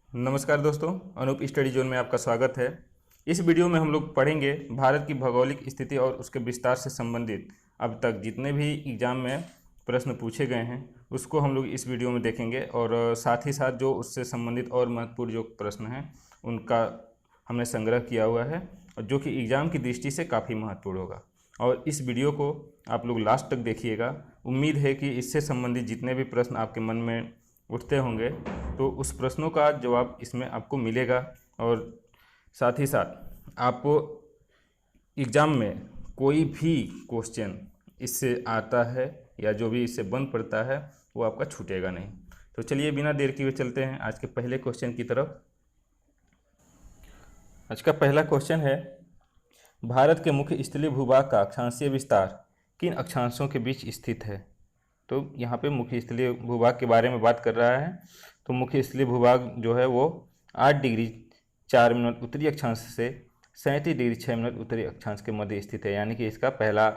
नमस्कार दोस्तों, Anoop study zone में आपका स्वागत है। इस वीडियो में हम लोग पढ़ेंगे भारत की भौगोलिक स्थिति और उसके विस्तार से संबंधित अब तक जितने भी एग्ज़ाम में प्रश्न पूछे गए हैं उसको हम लोग इस वीडियो में देखेंगे और साथ ही साथ जो उससे संबंधित और महत्वपूर्ण जो प्रश्न हैं उनका हमने संग्रह किया हुआ है और जो कि एग्ज़ाम की दृष्टि से काफ़ी महत्वपूर्ण होगा। और इस वीडियो को आप लोग लास्ट तक देखिएगा। उम्मीद है कि इससे संबंधित जितने भी प्रश्न आपके मन में उठते होंगे तो उस प्रश्नों का जवाब इसमें आपको मिलेगा। और साथ ही साथ आप एग्ज़ाम में कोई भी क्वेश्चन इससे आता है या जो भी इससे बन पड़ता है वो आपका छूटेगा नहीं। तो चलिए बिना देर किए चलते हैं आज के पहले क्वेश्चन की तरफ। आज का पहला क्वेश्चन है, भारत के मुख्य स्थलीय भूभाग का अक्षांशीय विस्तार किन अक्षांशों के बीच स्थित है? तो यहाँ पे मुख्य स्थलीय भूभाग के बारे में बात कर रहा है। तो मुख्य स्थलीय भूभाग जो है वो 8 डिग्री 4 मिनट उत्तरी अक्षांश से 37 डिग्री 6 मिनट उत्तरी अक्षांश के मध्य स्थित है, यानी कि इसका पहला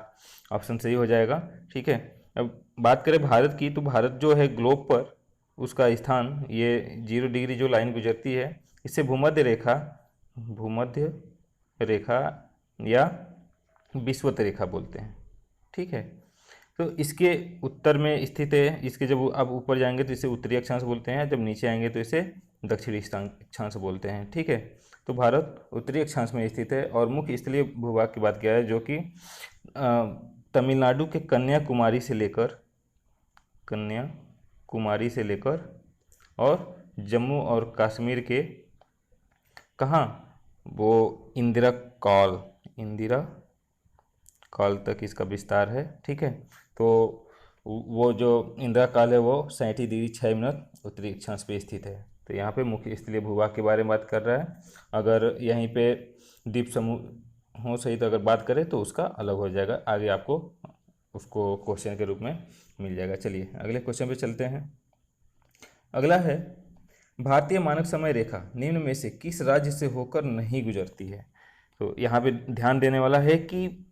ऑप्शन सही हो जाएगा। ठीक है, अब बात करें भारत की, तो भारत जो है ग्लोब पर उसका स्थान ये 0 डिग्री जो लाइन गुजरती है इससे भूमध्य रेखा या विषुवत रेखा बोलते हैं। ठीक है, तो इसके उत्तर में स्थित है। इसके जब आप ऊपर जाएंगे तो इसे उत्तरी अक्षांश बोलते हैं, जब नीचे आएंगे तो इसे दक्षिणी अक्षांश बोलते हैं। ठीक है, तो भारत उत्तरी अक्षांश में स्थित है। और मुख्य स्थलीय भूभाग की बात किया है जो कि तमिलनाडु के कन्याकुमारी से लेकर और जम्मू और कश्मीर के कहाँ, वो इंदिरा कॉल तक इसका विस्तार है। ठीक है, तो वो जो इंदिरा काल है वो 37 डिग्री 6 मिनट उत्तरी अक्षांश पे स्थित है। तो यहाँ पे मुख्य स्थलीय भूभाग के बारे में बात कर रहा है। अगर यहीं पे द्वीप समूह हो सही तो अगर बात करें तो उसका अलग हो जाएगा, आगे आपको उसको क्वेश्चन के रूप में मिल जाएगा। चलिए अगले क्वेश्चन पे चलते हैं। अगला है, भारतीय मानक समय रेखा निम्न में से किस राज्य से होकर नहीं गुजरती है? तो यहाँ पे ध्यान देने वाला है कि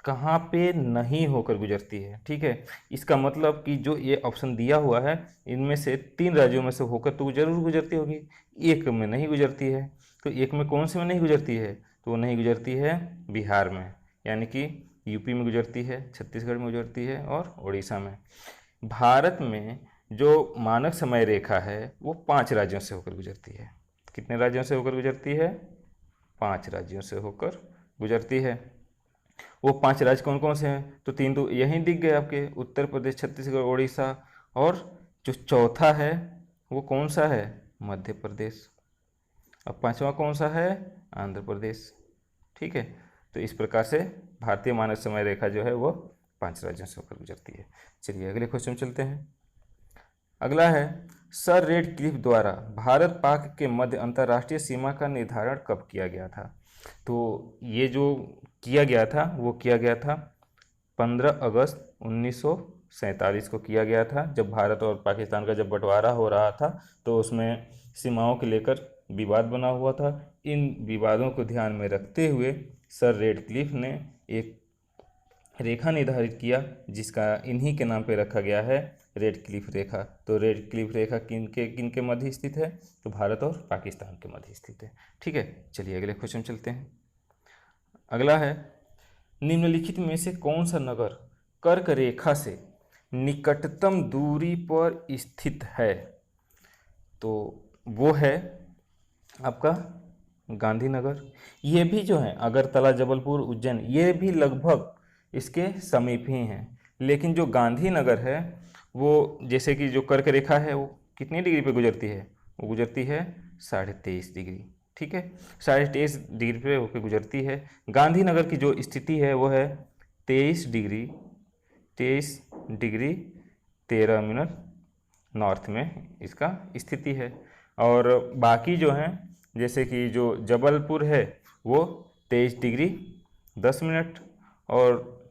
कहाँ पे नहीं होकर गुजरती है। ठीक है, इसका मतलब कि जो ये ऑप्शन दिया हुआ है इनमें से 3 राज्यों में से होकर तो जरूर गुजरती होगी, एक में नहीं गुजरती है। तो एक में कौन से में नहीं गुजरती है? तो वो नहीं गुजरती है बिहार में, यानी कि यूपी में गुजरती है, छत्तीसगढ़ में गुजरती है और उड़ीसा में। भारत में जो मानक समय रेखा है वो 5 राज्यों से होकर गुजरती है। कितने राज्यों से होकर गुजरती है? 5 राज्यों से होकर गुजरती है। वो 5 राज्य कौन कौन से हैं? तो 3 तो यहीं दिख गए आपके, उत्तर प्रदेश, छत्तीसगढ़, उड़ीसा। और जो चौथा है वो कौन सा है? मध्य प्रदेश। अब 5वां कौन सा है? आंध्र प्रदेश। ठीक है, तो इस प्रकार से भारतीय मानक समय रेखा जो है वो 5 राज्यों से होकर गुजरती है। चलिए अगले क्वेश्चन चलते हैं। अगला है, सर रेडक्लिफ द्वारा भारत पाक के मध्य अंतर्राष्ट्रीय सीमा का निर्धारण कब किया गया था? तो ये जो किया गया था वो किया गया था 15 अगस्त 1947 को किया गया था, जब भारत और पाकिस्तान का जब बंटवारा हो रहा था तो उसमें सीमाओं के लेकर विवाद बना हुआ था। इन विवादों को ध्यान में रखते हुए सर रेडक्लिफ ने एक रेखा निर्धारित किया जिसका इन्हीं के नाम पे रखा गया है, रेडक्लिफ रेखा। तो रेडक्लिफ रेखा किन के मध्य स्थित है? तो भारत और पाकिस्तान के मध्य स्थित है। ठीक है, चलिए अगले क्वेश्चन चलते हैं। अगला है, निम्नलिखित में से कौन सा नगर कर्क रेखा से निकटतम दूरी पर स्थित है? तो वो है आपका गांधीनगर। ये भी जो है अगरतला, जबलपुर, उज्जैन, ये भी लगभग इसके समीप ही हैं। लेकिन जो गांधीनगर है वो, जैसे कि जो कर्क रेखा है वो कितनी डिग्री पे गुजरती है? वो गुजरती है 23.5 डिग्री। ठीक है, 23.5 डिग्री पे होकर गुजरती है। गांधीनगर की जो स्थिति है वो है 23 डिग्री 13 मिनट नॉर्थ में इसका स्थिति है। और बाकी जो हैं, जैसे कि जो जबलपुर है वो 23 डिग्री 10 मिनट, और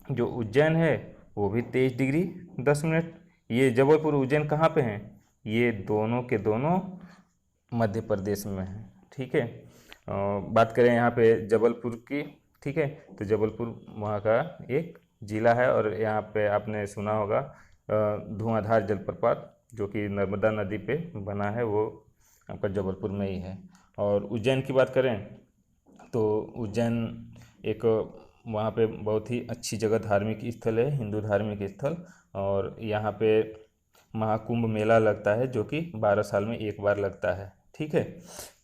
जो उज्जैन है वो भी 23 डिग्री 10 मिनट। ये जबलपुर उज्जैन कहाँ पे हैं? ये दोनों के दोनों मध्य प्रदेश में हैं। ठीक है, बात करें यहाँ पे जबलपुर की। ठीक है, तो जबलपुर वहाँ का एक ज़िला है और यहाँ पे आपने सुना होगा धुआंधार जलप्रपात जो कि नर्मदा नदी पे बना है, वो आपका जबलपुर में ही है। और उज्जैन की बात करें तो उज्जैन एक वहाँ पे बहुत ही अच्छी जगह, धार्मिक स्थल है, हिंदू धार्मिक स्थल। और यहाँ पे महाकुंभ मेला लगता है जो कि 12 साल में एक बार लगता है। ठीक है,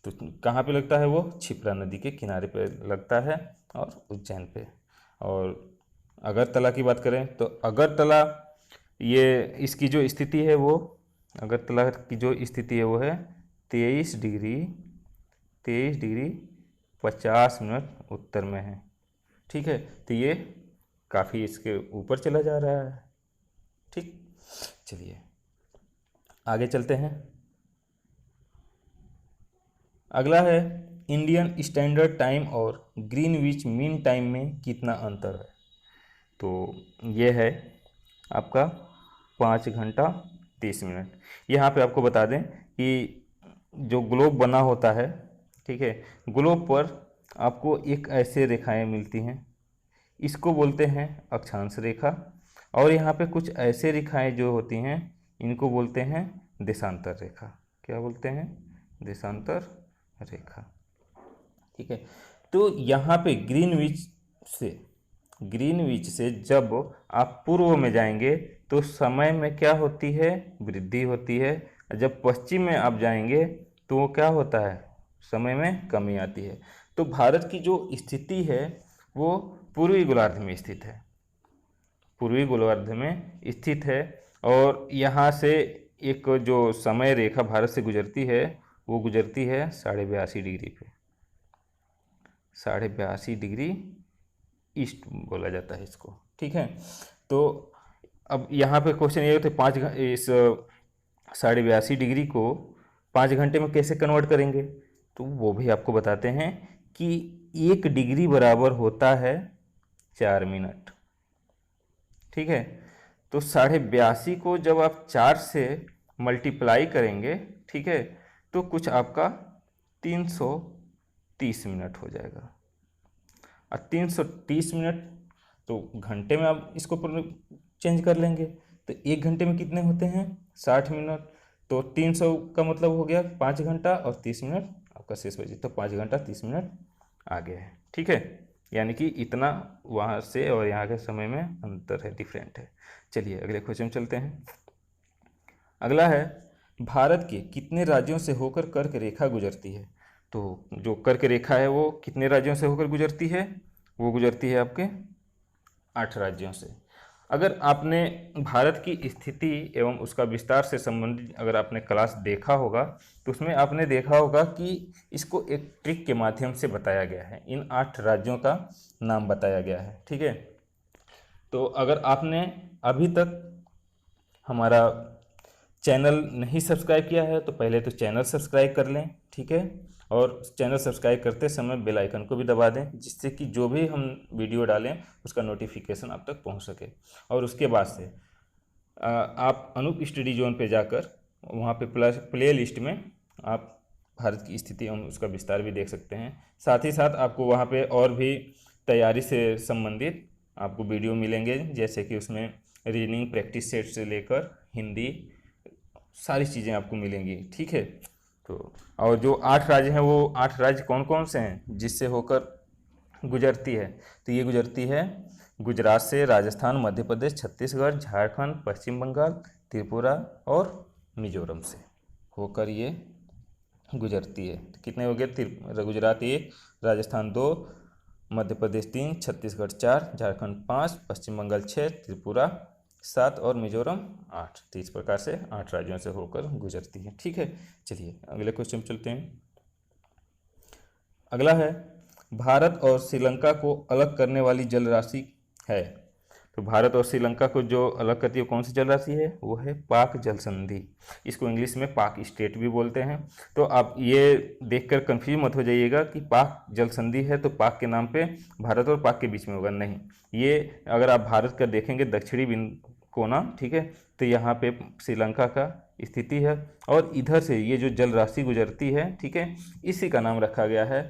तो कहाँ पे लगता है वो? क्षिप्रा नदी के किनारे पे लगता है और उज्जैन पे। और अगरतला की बात करें तो अगरतला, ये इसकी जो स्थिति है वो, अगरतला की जो स्थिति है वो है 23 डिग्री 50 मिनट उत्तर में है। ठीक है, तो ये काफ़ी इसके ऊपर चला जा रहा है। ठीक, चलिए आगे चलते हैं। अगला है इंडियन स्टैंडर्ड टाइम और ग्रीनविच मीन टाइम में कितना अंतर है? तो ये है आपका 5 घंटा 30 मिनट। यहाँ पे आपको बता दें कि जो ग्लोब बना होता है, ठीक है, ग्लोब पर आपको एक ऐसे रेखाएं मिलती हैं, इसको बोलते हैं अक्षांश रेखा। और यहाँ पे कुछ ऐसे रेखाएं जो होती हैं इनको बोलते हैं देशांतर रेखा। क्या बोलते हैं? देशांतर रेखा। ठीक है, तो यहाँ पे ग्रीनविच से जब आप पूर्व में जाएंगे तो समय में क्या होती है? वृद्धि होती है। जब पश्चिम में आप जाएंगे तो वो क्या होता है? समय में कमी आती है। तो भारत की जो स्थिति है वो पूर्वी गोलार्ध में स्थित है, पूर्वी गोलार्ध में स्थित है। और यहाँ से एक जो समय रेखा भारत से गुजरती है वो गुजरती है 82.5 डिग्री पे। 82.5 डिग्री ईस्ट बोला जाता है इसको। ठीक है, तो अब यहाँ पे क्वेश्चन ये होते 82.5 डिग्री को 5 घंटे में कैसे कन्वर्ट करेंगे? तो वो भी आपको बताते हैं कि 1 डिग्री बराबर होता है 4 मिनट। ठीक है, तो 82.5 को जब आप 4 से मल्टीप्लाई करेंगे, ठीक है, तो कुछ आपका 330 मिनट हो जाएगा। और 330 मिनट तो घंटे में आप इसको चेंज कर लेंगे तो 1 घंटे में कितने होते हैं? 60 मिनट। तो 300 का मतलब हो गया 5 घंटा और 30 मिनट आपका शेष बचे, तो 5 घंटा 30 मिनट आ गया है। ठीक है, यानी कि इतना वहाँ से और यहाँ के समय में अंतर है, डिफरेंट है। चलिए अगले क्वेश्चन चलते हैं। अगला है भारत के कितने राज्यों से होकर कर्क रेखा गुजरती है? तो जो कर्क रेखा है वो कितने राज्यों से होकर गुजरती है? वो गुजरती है आपके 8 राज्यों से। अगर आपने भारत की स्थिति एवं उसका विस्तार से संबंधित अगर आपने क्लास देखा होगा तो उसमें आपने देखा होगा कि इसको एक ट्रिक के माध्यम से बताया गया है, इन 8 राज्यों का नाम बताया गया है। ठीक है, तो अगर आपने अभी तक हमारा चैनल नहीं सब्सक्राइब किया है तो पहले तो चैनल सब्सक्राइब कर लें। ठीक है, और चैनल सब्सक्राइब करते समय बेल आइकन को भी दबा दें, जिससे कि जो भी हम वीडियो डालें उसका नोटिफिकेशन आप तक पहुंच सके। और उसके बाद से आप अनूप स्टडी जोन पे जाकर वहाँ पे प्ले लिस्ट में आप भारत की स्थिति एवं उसका विस्तार भी देख सकते हैं। साथ ही साथ आपको वहाँ पे और भी तैयारी से संबंधित आपको वीडियो मिलेंगे, जैसे कि उसमें रीजनिंग प्रैक्टिस सेट से लेकर हिंदी सारी चीज़ें आपको मिलेंगी। ठीक है, तो और जो 8 राज्य हैं वो 8 राज्य कौन कौन से हैं जिससे होकर गुजरती है? तो ये गुजरती है गुजरात से, राजस्थान, मध्य प्रदेश, छत्तीसगढ़, झारखंड, पश्चिम बंगाल, त्रिपुरा और मिजोरम से होकर ये गुजरती है। तो कितने हो गए? गुजरात 1, राजस्थान 2, मध्य प्रदेश 3, छत्तीसगढ़ 4, झारखंड 5, पश्चिम बंगाल 6, त्रिपुरा 7 और मिजोरम 8। तो इस प्रकार से 8 राज्यों से होकर गुजरती है। ठीक है, चलिए अगले क्वेश्चन चलते हैं। अगला है भारत और श्रीलंका को अलग करने वाली जल राशि है। तो भारत और श्रीलंका को जो अलग करती है कौन सी जल राशि है? वो है पाक जल संधि। इसको इंग्लिश में पाक स्टेट भी बोलते हैं। तो आप ये देखकर कंफ्यूज मत हो जाइएगा कि पाक जल संधि है तो पाक के नाम पे भारत और पाक के बीच में होगा, नहीं। ये अगर आप भारत का देखेंगे दक्षिणी कोना, ठीक है, तो यहाँ पे श्रीलंका का स्थिति है और इधर से ये जो जल राशि गुजरती है, ठीक है, इसी का नाम रखा गया है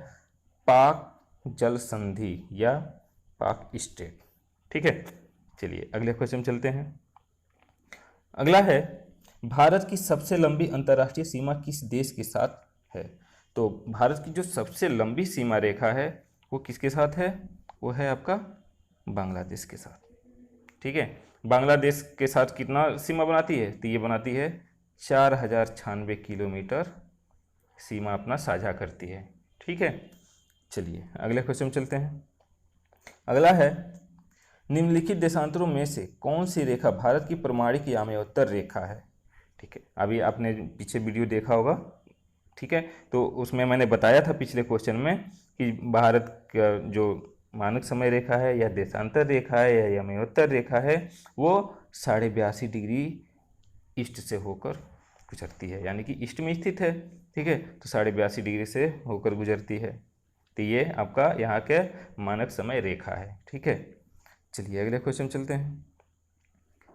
पाक जल संधि या पाक स्टेट। ठीक है, चलिए अगले क्वेश्चन चलते हैं। अगला है भारत की सबसे लंबी अंतर्राष्ट्रीय सीमा किस देश के साथ है? तो भारत की जो सबसे लंबी सीमा रेखा है वो किसके साथ है? वो है आपका बांग्लादेश के साथ। ठीक है, बांग्लादेश के साथ कितना सीमा बनाती है? तो ये बनाती है 4096 किलोमीटर सीमा अपना साझा करती है। ठीक है, चलिए अगले क्वेश्चन चलते हैं। अगला है, निम्नलिखित देशांतरों में से कौन सी रेखा भारत की प्रमाणिक यामायोत्तर रेखा है? ठीक है, अभी आपने पीछे वीडियो देखा होगा। ठीक है, तो उसमें मैंने बताया था पिछले क्वेश्चन में कि भारत का जो मानक समय रेखा है या देशांतर रेखा है या यामायोत्तर रेखा है वो 82.5 डिग्री ईस्ट से होकर गुजरती है, यानी कि ईस्ट में स्थित है। ठीक है, तो 82.5 डिग्री से होकर गुजरती है। तो ये आपका यहाँ के मानक समय रेखा है। ठीक है, चलिए अगले क्वेश्चन चलते हैं।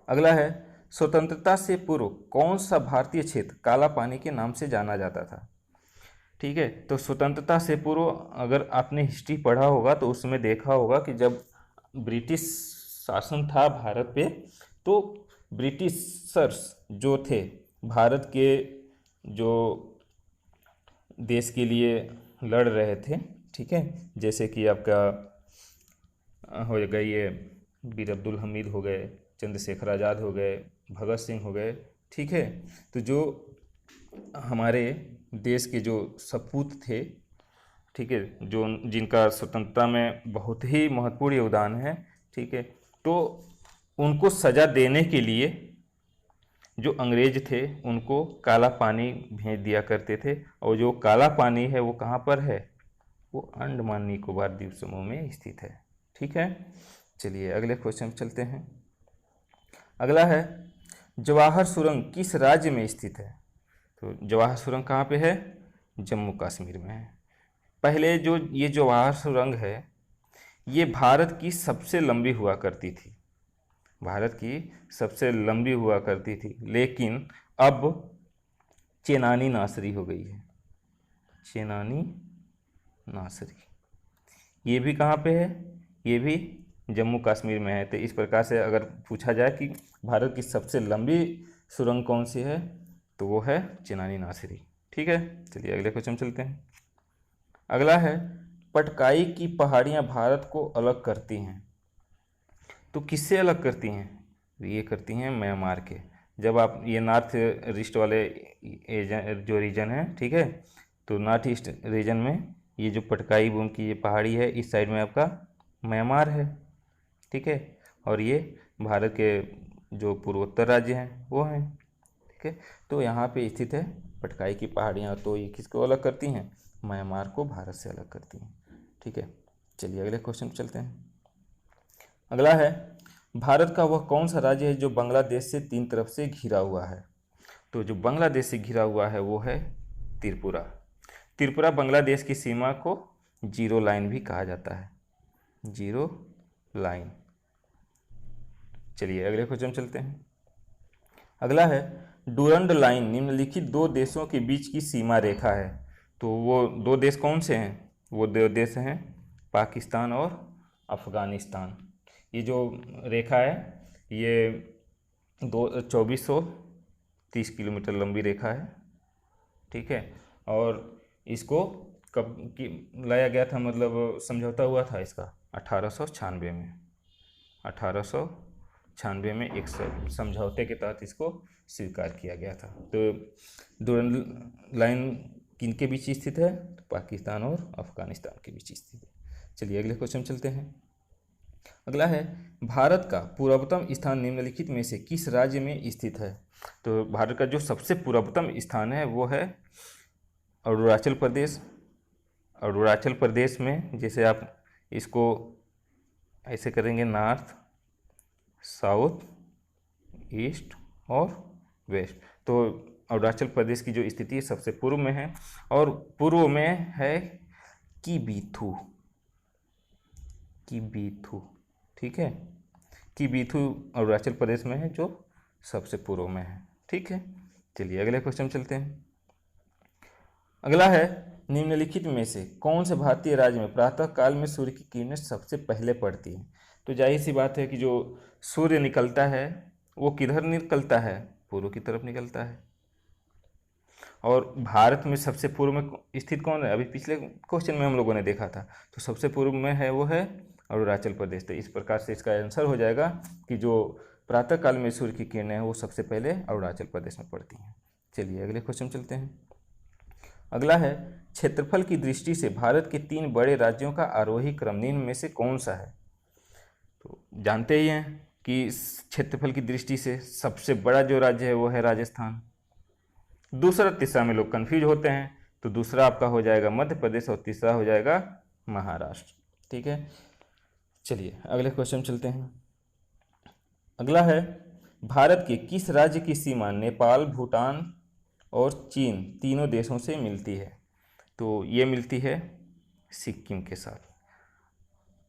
अगला है, स्वतंत्रता से पूर्व कौन सा भारतीय क्षेत्र काला पानी के नाम से जाना जाता था? ठीक है, तो स्वतंत्रता से पूर्व अगर आपने हिस्ट्री पढ़ा होगा तो उसमें देखा होगा कि जब ब्रिटिश शासन था भारत पे, तो ब्रिटिशर्स जो थे भारत के जो देश के लिए लड़ रहे थे, ठीक है, जैसे कि आपका हो गए ये बीर अब्दुल हमीद हो गए, चंद्रशेखर आज़ाद हो गए, भगत सिंह हो गए। ठीक है, तो जो हमारे देश के जो सपूत थे, ठीक है, जो जिनका स्वतंत्रता में बहुत ही महत्वपूर्ण योगदान है, ठीक है, तो उनको सज़ा देने के लिए जो अंग्रेज थे उनको काला पानी भेज दिया करते थे, और जो काला पानी है वो कहाँ पर है? वो अंडमान निकोबार द्वीप समूह में स्थित है। ठीक है, चलिए अगले क्वेश्चन चलते हैं। अगला है, जवाहर सुरंग किस राज्य में स्थित है? तो जवाहर सुरंग कहाँ पे है? जम्मू कश्मीर में है। पहले जो ये जवाहर सुरंग है ये भारत की सबसे लंबी हुआ करती थी, भारत की सबसे लंबी हुआ करती थी, लेकिन अब चेनानी नासरी हो गई है। चेनानी नासरी ये भी कहाँ पे है? ये भी जम्मू कश्मीर में है। तो इस प्रकार से अगर पूछा जाए कि भारत की सबसे लंबी सुरंग कौन सी है तो वो है चेनानी नासरी। ठीक है, चलिए अगले क्वेश्चन चलते हैं। अगला है, पटकाई की पहाड़ियाँ भारत को अलग करती हैं। तो किससे अलग करती हैं? ये करती हैं म्यांमार के। जब आप ये नॉर्थ ईस्ट वाले जो रीजन है, ठीक है, तो नॉर्थ ईस्ट रीजन में ये जो पटकाई बूम की ये पहाड़ी है, इस साइड में आपका म्यांमार है। ठीक है, और ये भारत के जो पूर्वोत्तर राज्य हैं वो हैं। ठीक है, तो यहाँ पे स्थित है पटकाई की पहाड़ियाँ। तो ये किसको अलग करती हैं? म्यांमार को भारत से अलग करती हैं। ठीक है, चलिए अगले क्वेश्चन चलते हैं। अगला है, भारत का वह कौन सा राज्य है जो बांग्लादेश से 3 तरफ से घिरा हुआ है? तो जो बांग्लादेश से घिरा हुआ है वो है त्रिपुरा। त्रिपुरा बांग्लादेश की सीमा को जीरो लाइन भी कहा जाता है, जीरो लाइन। चलिए अगले क्वेश्चन चलते हैं। अगला है, डूरंड लाइन निम्नलिखित 2 देशों के बीच की सीमा रेखा है। तो वो 2 देश कौन से हैं? वो 2 देश हैं पाकिस्तान और अफ़गानिस्तान। ये जो रेखा है ये 2430 किलोमीटर लंबी रेखा है। ठीक है, और इसको कब की लाया गया था, मतलब समझौता हुआ था इसका 1896 में। 1896 में एक समझौते के तहत इसको स्वीकार किया गया था। तो डूरंड लाइन किनके बीच स्थित है? तो पाकिस्तान और अफगानिस्तान के बीच स्थित है। चलिए अगले क्वेश्चन चलते हैं। अगला है, भारत का पूर्वतम स्थान निम्नलिखित में से किस राज्य में स्थित है? तो भारत का जो सबसे पूर्वतम स्थान है वो है अरुणाचल प्रदेश। अरुणाचल प्रदेश में जैसे आप इसको ऐसे करेंगे, नॉर्थ, साउथ, ईस्ट और वेस्ट, तो अरुणाचल प्रदेश की जो स्थिति सबसे पूर्व में है, और पूर्व में है किबीथू। किबीथू, ठीक है, किबीथू अरुणाचल प्रदेश में है जो सबसे पूर्व में है। ठीक है, चलिए अगले क्वेश्चन चलते हैं। अगला है, निम्नलिखित में से कौन से भारतीय राज्य में प्रातः काल में सूर्य की किरणें सबसे पहले पड़ती हैं? तो जाहिर सी बात है कि जो सूर्य निकलता है वो किधर निकलता है? पूर्व की तरफ निकलता है। और भारत में सबसे पूर्व में स्थित कौन है? अभी पिछले क्वेश्चन में हम लोगों ने देखा था, तो सबसे पूर्व में है वो है अरुणाचल प्रदेश। तो इस प्रकार से इसका आंसर हो जाएगा कि जो प्रातःकाल में सूर्य की किरणें हैं वो सबसे पहले अरुणाचल प्रदेश में पड़ती हैं। चलिए अगले क्वेश्चन चलते हैं। अगला है, क्षेत्रफल की दृष्टि से भारत के 3 बड़े राज्यों का आरोही क्रम निम्न में से कौन सा है? तो जानते ही हैं कि क्षेत्रफल की दृष्टि से सबसे बड़ा जो राज्य है वो है राजस्थान। दूसरा तीसरा में लोग कंफ्यूज होते हैं, तो दूसरा आपका हो जाएगा मध्य प्रदेश और तीसरा हो जाएगा महाराष्ट्र। ठीक है, चलिए अगले क्वेश्चन चलते हैं। अगला है, भारत के किस राज्य की सीमा नेपाल, भूटान और चीन तीनों देशों से मिलती है? तो ये मिलती है सिक्किम के साथ।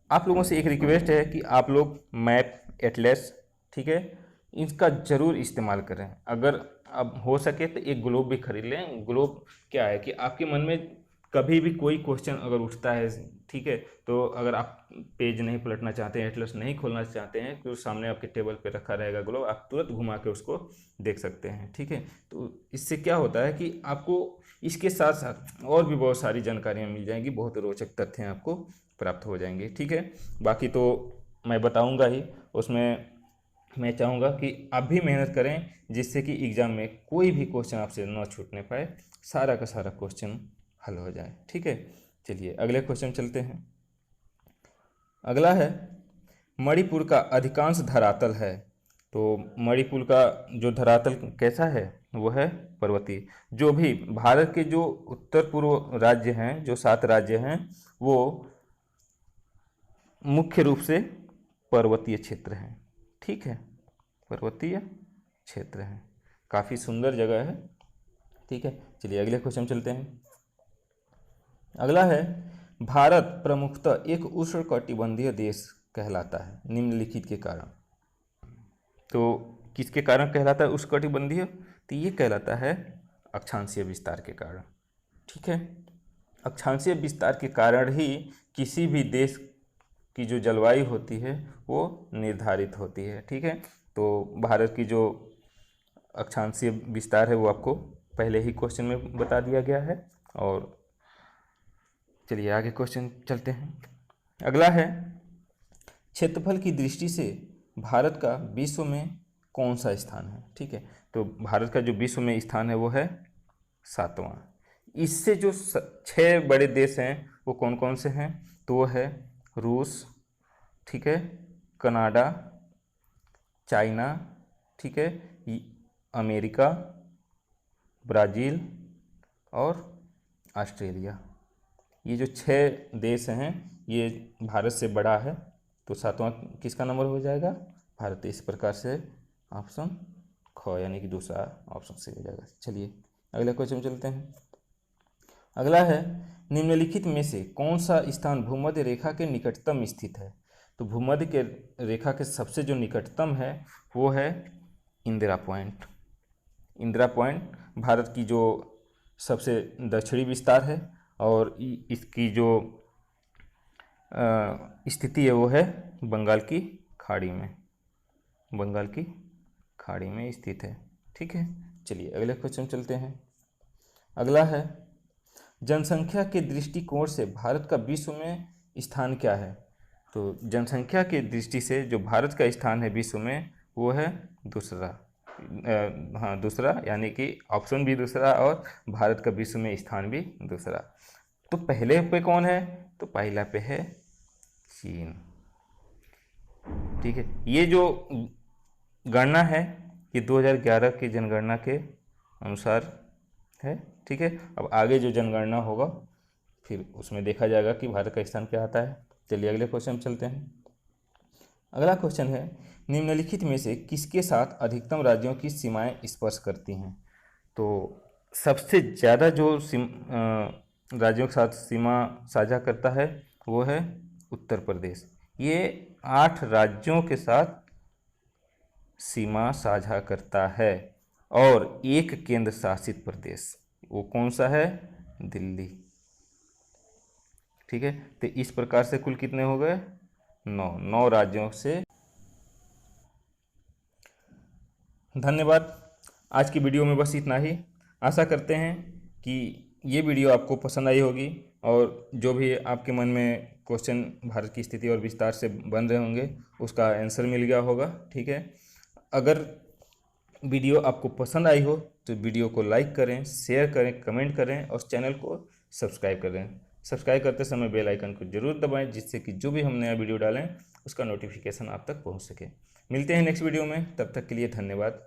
आप लोगों से एक रिक्वेस्ट है कि आप लोग मैप, एटलस, ठीक है, इसका ज़रूर इस्तेमाल करें। अगर अब हो सके तो एक ग्लोब भी खरीद लें। ग्लोब क्या है कि आपके मन में कभी भी कोई क्वेश्चन अगर उठता है, ठीक है, तो अगर आप पेज नहीं पलटना चाहते हैं, एटलस नहीं खोलना चाहते हैं, तो सामने आपके टेबल पे रखा रहेगा ग्लोब, आप तुरंत घुमा के उसको देख सकते हैं। ठीक है, तो इससे क्या होता है कि आपको इसके साथ साथ और भी बहुत सारी जानकारियाँ मिल जाएंगी, बहुत रोचक तथ्य आपको प्राप्त हो जाएंगे। ठीक है, बाकी तो मैं बताऊंगा ही, उसमें मैं चाहूँगा कि आप भी मेहनत करें, जिससे कि एग्ज़ाम में कोई भी क्वेश्चन आपसे न छूटने पाए, सारा का सारा क्वेश्चन हल हो जाए। ठीक है, चलिए अगले क्वेश्चन चलते हैं। अगला है, मणिपुर का अधिकांश धरातल है। तो मणिपुर का जो धरातल कैसा है? वो है पर्वतीय। जो भी भारत के जो उत्तर पूर्व राज्य हैं, जो 7 राज्य हैं, वो मुख्य रूप से पर्वतीय क्षेत्र हैं। ठीक है, पर्वतीय क्षेत्र हैं, काफ़ी सुंदर जगह है। ठीक है, चलिए अगले क्वेश्चन चलते हैं। अगला है, भारत प्रमुखतः एक उष्णकटिबंधीय देश कहलाता है निम्नलिखित के कारण। तो किसके कारण कहलाता है उष्णकटिबंधीय? तो ये कहलाता है अक्षांशीय विस्तार के कारण। ठीक है, अक्षांशीय विस्तार के कारण ही किसी भी देश की जो जलवायु होती है वो निर्धारित होती है। ठीक है, तो भारत की जो अक्षांशीय विस्तार है वो आपको पहले ही क्वेश्चन में बता दिया गया है। और चलिए आगे क्वेश्चन चलते हैं। अगला है, क्षेत्रफल की दृष्टि से भारत का विश्व में कौन सा स्थान है? ठीक है, तो भारत का जो विश्व में स्थान है वो है 7वां। इससे जो 6 बड़े देश हैं वो कौन कौन से हैं? तो वो है रूस, ठीक है, कनाडा, चाइना, ठीक है, अमेरिका, ब्राज़ील और ऑस्ट्रेलिया। ये जो 6 देश हैं ये भारत से बड़ा है, तो 7वां किसका नंबर हो जाएगा? भारत। इस प्रकार से ऑप्शन ख यानी कि दूसरा ऑप्शन से हो जाएगा। चलिए अगले क्वेश्चन चलते हैं। अगला है, निम्नलिखित में से कौन सा स्थान भूमध्य रेखा के निकटतम स्थित है? तो भूमध्य के रेखा के सबसे जो निकटतम है वो है इंदिरा पॉइंट। इंदिरा पॉइंट भारत की जो सबसे दक्षिणी विस्तार है और इसकी जो स्थिति है वो है बंगाल की खाड़ी में, बंगाल की खाड़ी में स्थित है। ठीक है, चलिए अगले क्वेश्चन चलते हैं। अगला है, जनसंख्या के दृष्टिकोण से भारत का विश्व में स्थान क्या है? तो जनसंख्या के दृष्टि से जो भारत का स्थान है विश्व में वो है दूसरा। हाँ दूसरा, यानी कि ऑप्शन भी दूसरा और भारत का विश्व में स्थान भी दूसरा। तो पहले पे कौन है? तो पहला पे है चीन। ठीक है, ये जो गणना है ये 2011 की जनगणना के अनुसार है। ठीक है, अब आगे जो जनगणना होगा फिर उसमें देखा जाएगा कि भारत का स्थान क्या आता है। चलिए अगले क्वेश्चन चलते हैं। अगला क्वेश्चन है, निम्नलिखित में से किसके साथ अधिकतम राज्यों की सीमाएं स्पर्श करती हैं? तो सबसे ज़्यादा जो राज्यों के साथ सीमा साझा करता है वो है उत्तर प्रदेश। ये 8 राज्यों के साथ सीमा साझा करता है और एक केंद्र शासित प्रदेश, वो कौन सा है? दिल्ली। ठीक है, तो इस प्रकार से कुल कितने हो गए? 9 राज्यों से। धन्यवाद। आज की वीडियो में बस इतना ही। आशा करते हैं कि ये वीडियो आपको पसंद आई होगी और जो भी आपके मन में क्वेश्चन भारत की स्थिति और विस्तार से बन रहे होंगे उसका आंसर मिल गया होगा। ठीक है, अगर वीडियो आपको पसंद आई हो तो वीडियो को लाइक करें, शेयर करें, कमेंट करें और चैनल को सब्सक्राइब करें। सब्सक्राइब करते समय बेल आइकन को जरूर दबाएं जिससे कि जो भी हम नया वीडियो डालें उसका नोटिफिकेशन आप तक पहुंच सके। मिलते हैं नेक्स्ट वीडियो में, तब तक के लिए धन्यवाद।